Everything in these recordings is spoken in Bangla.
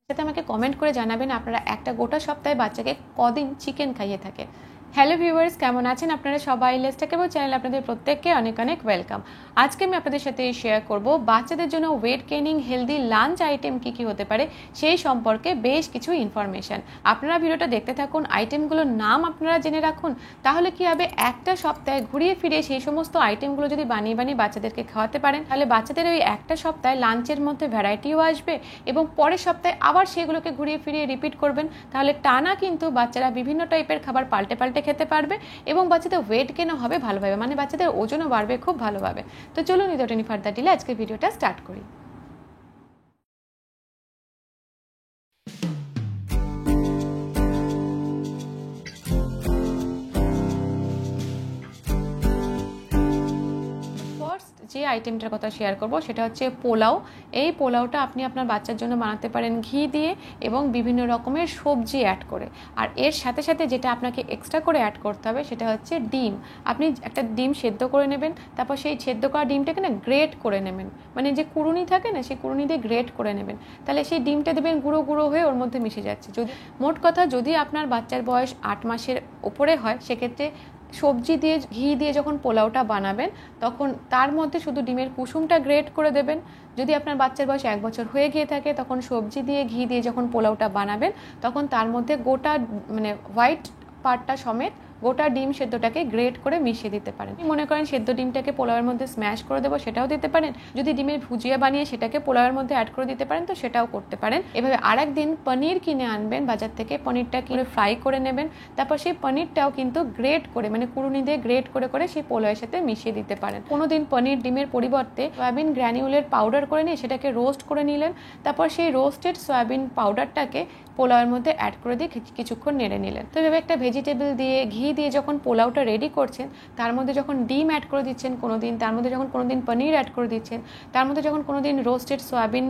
সাথে আমাকে কমেন্ট করে জানাবেন আপনারা একটা গোটা সপ্তাহে বাচ্চাকে কদিন চিকেন খাইয়ে থাকে। হ্যালো ভিউয়ার্স, কেমন আছেন আপনারা সবাই? লেটস টক অ্যাবাউট চ্যানেল আপনাদের প্রত্যেককে অনেক অনেক ওয়েলকাম। আজকে আমি আপনাদের সাথে শেয়ার করব বাচ্চাদের জন্য weight gaining healthy lunch item কী কী হতে পারে সেই সম্পর্কে বেশ কিছু ইনফরমেশন। আপনারা ভিডিওটা দেখতে থাকুন, আইটেমগুলোর নাম আপনারা জেনে রাখুন, তাহলে কী হবে একটা সপ্তাহে ঘুরিয়ে ফিরে সেই সমস্ত আইটেমগুলো যদি বানিয়ে বানিয়ে বাচ্চাদেরকে খাওয়াতে পারেন, তাহলে বাচ্চাদের ওই একটা সপ্তাহে লাঞ্চের মধ্যে ভ্যারাইটিও আসবে এবং পরের সপ্তাহে আবার সেগুলোকে ঘুরিয়ে ফিরিয়ে রিপিট করবেন। তাহলে টানা কিন্তু বাচ্চারা বিভিন্ন টাইপের খাবার পাল্টে পাল্টে খেতে পারবে এবং বাচ্চাদের ওয়েট গেইনও হবে ভালোভাবে, মানে বাচ্চাদের ওজনও বাড়বে খুব ভালোভাবে। তো চলুন উইদাউট এনি ফার্দার ডিলে আজকে ভিডিওটা স্টার্ট করি। যে আইটেমটার কথা শেয়ার করব সেটা হচ্ছে পোলাও। এই পোলাওটা আপনি আপনার বাচ্চার জন্য বানাতে পারেন ঘি দিয়ে এবং বিভিন্ন রকমের সবজি অ্যাড করে। আর এর সাথে সাথে যেটা আপনাকে এক্সট্রা করে অ্যাড করতে হবে সেটা হচ্ছে ডিম। আপনি একটা ডিম সেদ্ধ করে নেবেন, তারপর সেই সেদ্ধ করা ডিমটাকে না গ্রেট করে নেবেন, মানে যে কুড়ুনি থাকে না সেই কুড়ুনি দিয়ে গ্রেট করে নেবেন। তাহলে সেই ডিমটা দেবেন গুঁড়ো গুঁড়ো হয়ে ওর মধ্যে মিশে যাচ্ছে। যদি মোট কথা যদি আপনার বাচ্চার বয়স 8 মাসের ওপরে হয়, সেক্ষেত্রে সবজি দিয়ে ঘি দিয়ে যখন পোলাওটা বানাবেন তখন তার মধ্যে শুধু ডিমের কুসুমটা গ্রেট করে দেবেন। যদি আপনার বাচ্চার বয়স 1 বছর হয়ে গিয়ে থাকে, তখন সবজি দিয়ে ঘি দিয়ে যখন পোলাওটা বানাবেন তখন তার মধ্যে গোটা মানে হোয়াইট পার্টটা সমেত গোটা ডিম সেদ্ধটাকে গ্রেট করে মিশিয়ে দিতে পারেন। মনে করেন সেদ্ধ ডিমটাকে পোলাওয়ের মধ্যে স্ম্যাশ করে দেবো, সেটাও দিতে পারেন। যদি ডিমের ভুজিয়া বানিয়ে সেটাকে পোলাওয়ের মধ্যে অ্যাড করে দিতে পারেন তো সেটাও করতে পারেন। এভাবে আরেকদিন পনির কিনে আনবেন বাজার থেকে, পনিরটা কিনে ফ্রাই করে নেবেন, তারপর সেই পনিরটাও কিন্তু গ্রেট করে মানে কুড়ুনি দিয়ে গ্রেট করে করে সেই পোলাওয়ের সাথে মিশিয়ে দিতে পারেন। কোনোদিন পনির ডিমের পরিবর্তে সয়াবিন গ্র্যানিউলের পাউডার করে নিয়ে সেটাকে রোস্ট করে নিলেন, তারপর সেই রোস্টেড সয়াবিন পাউডারটাকে পোলাওয়ের মধ্যে অ্যাড করে দিয়ে কিছুক্ষণ নেড়ে নিলেন। তো এভাবে একটা ভেজিটেবল দিয়ে ঘি দিয়ে যখন পোলাওটা রেডি করছেন, তার মধ্যে যখন ডিম অ্যাড করে দিচ্ছেন কোনোদিন, তার মধ্যে যখন কোনোদিন পনির অ্যাড করে দিচ্ছেন, তার মধ্যে যখন কোনোদিন রোস্টেড সয়াবিন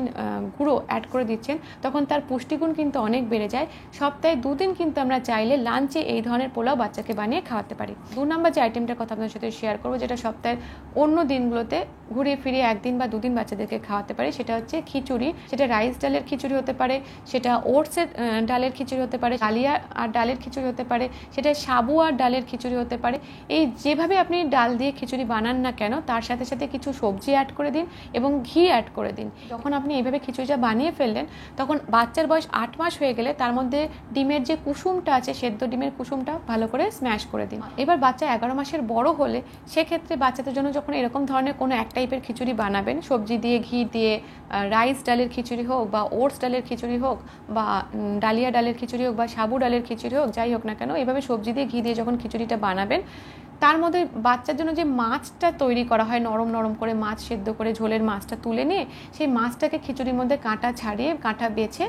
গুঁড়ো অ্যাড করে দিচ্ছেন, তখন তার পুষ্টিগুণ কিন্তু অনেক বেড়ে যায়। সপ্তাহে 2 দিন কিন্তু আমরা চাইলে লাঞ্চে এই ধরনের পোলাও বাচ্চাকে বানিয়ে খাওয়াতে পারি। 2 নম্বর যে আইটেমটার কথা আপনাদের সাথে শেয়ার করবো, যেটা সপ্তাহের অন্য দিনগুলোতে ঘুরিয়ে ফিরিয়ে 1 দিন বা 2 দিন বাচ্চাদেরকে খাওয়াতে পারি, সেটা হচ্ছে খিচুড়ি। সেটা রাইস ডালের খিচুড়ি হতে পারে, সেটা ওটসের ডালের খিচুড়ি হতে পারে, ডালিয়া আর ডালের খিচুড়ি হতে পারে, সেটা সাবু আর ডালের খিচুড়ি হতে পারে। এই যেভাবে আপনি ডাল দিয়ে খিচুড়ি বানান না কেন, তার সাথে সাথে কিছু সবজি অ্যাড করে দিন এবং ঘি অ্যাড করে দিন। যখন আপনি এইভাবে খিচুড়িটা বানিয়ে ফেললেন, তখন বাচ্চার বয়স 8 মাস হয়ে গেলে তার মধ্যে ডিমের যে কুসুমটা আছে, সেদ্ধ ডিমের কুসুমটা ভালো করে স্ম্যাশ করে দিন। এবার বাচ্চা 11 মাসের বড় হলে সেক্ষেত্রে বাচ্চাদের জন্য যখন এরকম ধরনের কোনো এক টাইপের খিচুড়ি বানাবেন, সবজি দিয়ে ঘি দিয়ে, রাইস ডালের খিচুড়ি হোক বা ওটস ডালের খিচুড়ি হোক বা ডালিয়া ডালের খিচুড়ি হোক বা সাবু ডালের খিচুড়ি হোক, যাই হোক না কেন, এভাবে সবজি দিয়ে ঘি দিয়ে যখন খিচুড়িটা বানাবেন, তার মধ্যে বাচ্চার জন্য যে মাছটা তৈরি করা হয় নরম নরম করে, মাছ সেদ্ধ করে ঝোলের মাছটা তুলে নিয়ে সেই মাছটাকে খিচুড়ির মধ্যে কাঁটা ছাড়িয়ে কাঁটা বেছে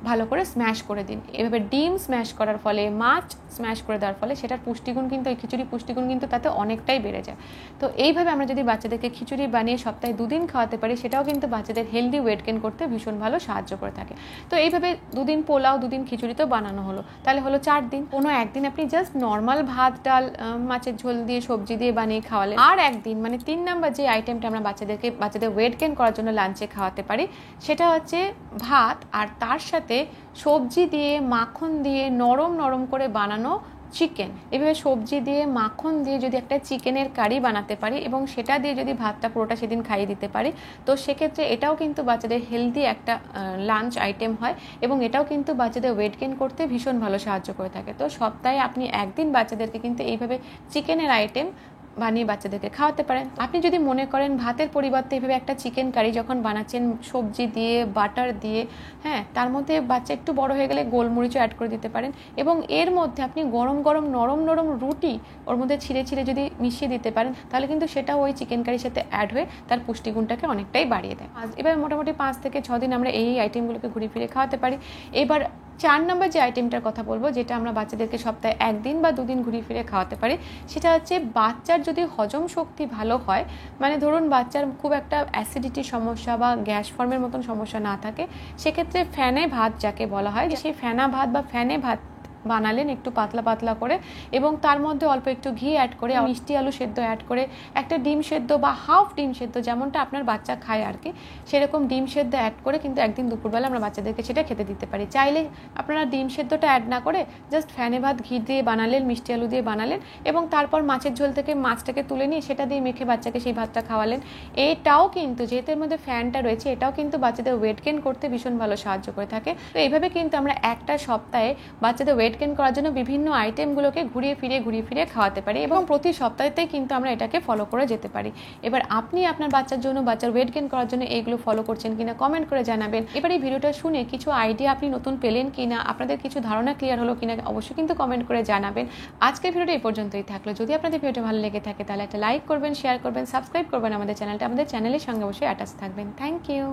ভালো করে স্ম্যাশ করে দিন। এভাবে ডিম স্ম্যাশ করার ফলে, মাছ স্ম্যাশ করে দেওয়ার ফলে সেটার পুষ্টিগুণ কিন্তু, এই খিচুড়ি পুষ্টিগুণ কিন্তু তাতে অনেকটাই বেড়ে যায়। তো এইভাবে আমরা যদি বাচ্চাদেরকে খিচুড়ি বানিয়ে সপ্তাহে 2 দিন খাওয়াতে পারি, সেটাও কিন্তু বাচ্চাদের হেলদি ওয়েট গেইন করতে ভীষণ ভালো সাহায্য করে থাকে। তো এইভাবে 2 দিন পোলাও, 2 দিন খিচুড়ি তো বানানো হলো, তাহলে হলো 4 দিন। কোনো একদিন আপনি জাস্ট নর্মাল ভাত ডাল মাছের ঝোল দিয়ে সবজি দিয়ে বানিয়ে খাওয়ালে, আর একদিন মানে 3 নাম্বার যে আইটেমটা আমরা বাচ্চাদের ওয়েট গেইন করার জন্য লাঞ্চে খাওয়াতে পারি, সেটা হচ্ছে ভাত আর তার সাথে সবজি দিয়ে মাখন দিয়ে নরম নরম করে বানানো চিকেন। এভাবে সবজি দিয়ে মাখন দিয়ে যদি একটা চিকেনের কারি বানাতে পারি এবং সেটা দিয়ে যদি ভাতটা পুরোটা সেদিন খাইয়ে দিতে পারি, তো সেক্ষেত্রে এটাও কিন্তু বাচ্চাদের হেলদি একটা লাঞ্চ আইটেম হয় এবং এটাও কিন্তু বাচ্চাদের ওয়েট গেইন করতে ভীষণ ভালো সাহায্য করে থাকে। তো সপ্তাহে আপনি একদিন বাচ্চাদেরকে কিন্তু এইভাবে চিকেনের আইটেম বানিয়ে বাচ্চাদেরকে খাওয়াতে পারেন। আপনি যদি মনে করেন ভাতের পরিবর্তে এভাবে একটা চিকেন কারি যখন বানাচ্ছেন সবজি দিয়ে বাটার দিয়ে, হ্যাঁ, তার মধ্যে বাচ্চা একটু বড় হয়ে গেলে গোলমরিচও অ্যাড করে দিতে পারেন এবং এর মধ্যে আপনি গরম গরম নরম নরম রুটি ওর মধ্যে ছিঁড়ে ছিঁড়ে যদি মিশিয়ে দিতে পারেন, তাহলে কিন্তু সেটাও ওই চিকেন কারির সাথে অ্যাড হয়ে তার পুষ্টিগুণটাকে অনেকটাই বাড়িয়ে দেয়। এবার মোটামুটি 5 থেকে 6 দিন আমরা এই আইটেমগুলোকে ঘুরে ফিরে খাওয়াতে পারি। এবার 4 নম্বর যে আইটেমটার কথা বলবো, যেটা আমরা বাচ্চাদেরকে সপ্তাহে 1 দিন বা 2 দিন ঘুরিয়ে ফিরে খাওয়াতে পারি, সেটা হচ্ছে বাচ্চার যদি হজম শক্তি ভালো হয়, মানে ধরুন বাচ্চার খুব একটা অ্যাসিডিটির সমস্যা বা গ্যাস ফর্মের মতন সমস্যা না থাকে, সেক্ষেত্রে ফ্যানে ভাত যাকে বলা হয়, সেই ফেনা ভাত বা ফ্যানে ভাত বানালেন একটু পাতলা পাতলা করে, এবং তার মধ্যে অল্প একটু ঘি অ্যাড করে, মিষ্টি আলু সেদ্ধ অ্যাড করে, একটা ডিম সেদ্ধ বা হাফ ডিম সেদ্ধ যেমনটা আপনার বাচ্চা খায় আর কি, সেরকম ডিম সেদ্ধ অ্যাড করে কিন্তু একদিন দুপুরবেলা আমরা বাচ্চাদেরকে সেটা খেতে দিতে পারি। চাইলে আপনারা ডিম সেদ্ধটা অ্যাড না করে জাস্ট ফ্যানে ভাত ঘি দিয়ে বানালেন, মিষ্টি আলু দিয়ে বানালেন, এবং তারপর মাছের ঝোল থেকে মাছটাকে তুলে নিয়ে সেটা দিয়ে মেখে বাচ্চাকে সেই ভাতটা খাওয়ালেন। এটাও কিন্তু, যেহেতু এর মধ্যে ফ্যানটা রয়েছে, এটাও কিন্তু বাচ্চাদের ওয়েট গেইন করতে ভীষণ ভালো সাহায্য করে থাকে। তো এইভাবে কিন্তু আমরা একটা সপ্তাহে বাচ্চাদের ওয়েট গেইন করার জন্য বিভিন্ন আইটেমগুলোকে ঘুরিয়ে ফিরিয়ে খাওয়াতে পারি, এবং প্রতি সপ্তাহেতেই কিন্তু আমরা এটাকে ফলো করে যেতে পারি। এবার আপনি আপনার বাচ্চার জন্য, বাচ্চার ওয়েট গেইন করার জন্য এইগুলো ফলো করছেন কিনা কমেন্ট করে জানাবেন। এবার এই ভিডিওটা শুনে কিছু আইডিয়া আপনি নতুন পেলেন কিনা, আপনাদের কিছু ধারণা ক্লিয়ার হলো কিনা অবশ্যই কিন্তু কমেন্ট করে জানাবেন। আজকের ভিডিওটা এই পর্যন্তই থাকলো। যদি আপনাদের ভিডিওটা ভালো লেগে থাকে তাহলে একটা লাইক করবেন, শেয়ার করবেন, সাবস্ক্রাইব করবেন আমাদের চ্যানেলটা। আমাদের চ্যানেলের সঙ্গে অবশ্যই অ্যাটাচ থাকবেন। Thank you.